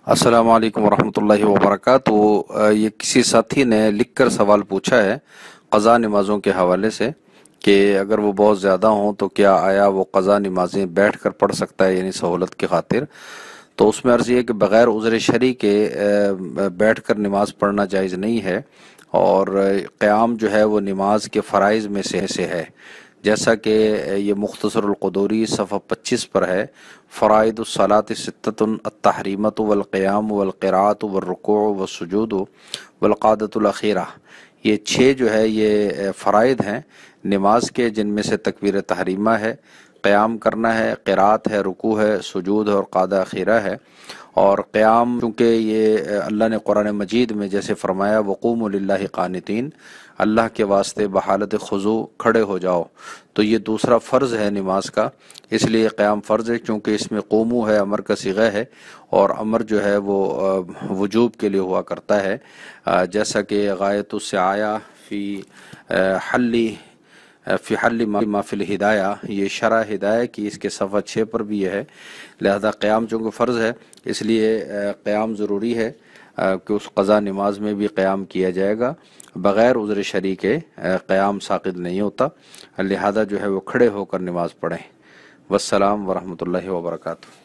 अस्सलाम वालेकुम वरहमतुल्लाहि वबरकातुहू। ये किसी साथी ने लिख कर सवाल पूछा है क़ज़ा नमाज़ों के हवाले से कि अगर वो बहुत ज़्यादा हों तो क्या आया वो क़ज़ा नमाज़ें बैठ कर पढ़ सकता है, यानी सहूलत की खातिर। तो उसमें अर्ज़ ये है कि बग़ैर उज़्र शरई के बैठ कर नमाज़ पढ़ना जायज़ नहीं है, और क़याम जो है वो नमाज के फ़राइज़ में से है। जैसा कि ये मुख्तसरुल क़ुदूरी सफ़ा 25 पर है, फ़राइदुस्सलाति सित्ततुन अत्तहरीमतु वल क़ियाम वल क़िराअतु वल रुकूअ वस्सुजूदु वल क़ादतुल अख़ीरा। ये 6 जो है ये फ़राइद हैं नमाज के, जिनमें से तकबीर तहरीमा है, क़याम करना है, क़िराअत है, रुकू है, सुजूद है और क़ादा अख़ीरा है। और क़याम चूँकि ये अल्लाह ने कुरान मजीद में जैसे फ़रमाया वक़ूमू लिल्लाहि क़ानितीन, अल्लाह के वास्ते बहालत खुज़ू खड़े हो जाओ, तो ये दूसरा फ़र्ज़ है नमाज का, इसलिए क़याम फ़र्ज़ है। चूँकि इसमें क़ूमू है, अमर का सिगा है, और अमर जो है वो वजूब के लिए हुआ करता है। जैसा कि गायतुस्से आया फ़ी हल्ली मा फ़िल हिदाया, ये शरह हिदाया की इसके सफ़ा 6 पर भी ये है। लिहाजा क़याम चूँकि फ़र्ज़ है इसलिए क़याम ज़रूरी है कि उस क़ज़ा नमाज में भी क़याम किया जाएगा। बग़ैर उज़्र शरई के क़याम साक़ित नहीं होता, लिहाजा जो है वो खड़े होकर नमाज़ पढ़ें। वस्सलाम वरहमतुल्लाहि वबरकातुहू।